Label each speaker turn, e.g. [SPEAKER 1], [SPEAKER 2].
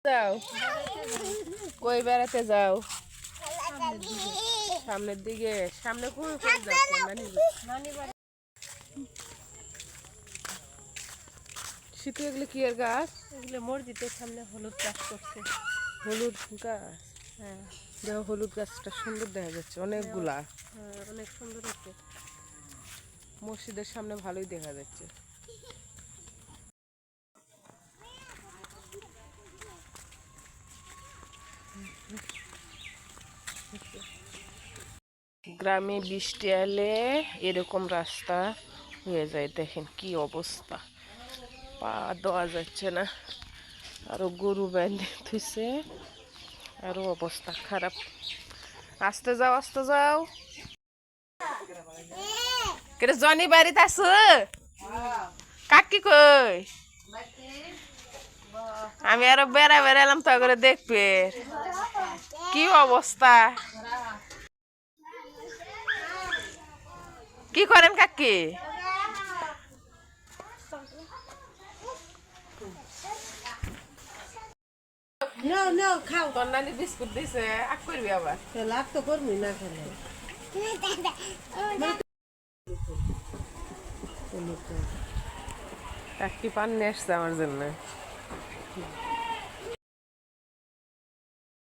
[SPEAKER 1] যাও কই বেড়াতে যাও সামনের দিকে সামনে কই কই যাও নানি বাড়ি শীতে এগুলো কি এর গাছ
[SPEAKER 2] এগুলো মসজিদের সামনে হলুদ চাষ করছে।
[SPEAKER 1] হলুদ গাছ
[SPEAKER 2] হ্যাঁ
[SPEAKER 1] দেখো হলুদ গাছটা সুন্দর দেখা যাচ্ছে অনেকগুলা।
[SPEAKER 2] হ্যাঁ অনেক সুন্দর হচ্ছে।
[SPEAKER 1] মসজিদের সামনে ভালোই দেখা যাচ্ছে। গ্রামে বৃষ্টি এলে এরকম রাস্তা হয়ে যায়, দেখেন কি অবস্থা, পা দেওয়া যাচ্ছে না। আরো গরু বেঁধে থুইছে, আরো অবস্থা খারাপ। আস্তে যাও আস্তে যাও। কেটে জনি বাড়িতে আছো? কাকি কই? আমি আরো বেড়া বেড়ালাম তো করে দেখবে কি অবস্থা। কি করেন কাকি?
[SPEAKER 2] নাও নাও খাও।
[SPEAKER 1] তোর নানি বিস্কুট দিছে, আগ করবি আবার।
[SPEAKER 2] লাভ তো করবি না খেলে।
[SPEAKER 1] কাকি পান নিয়ে আসছে আমার জন্য।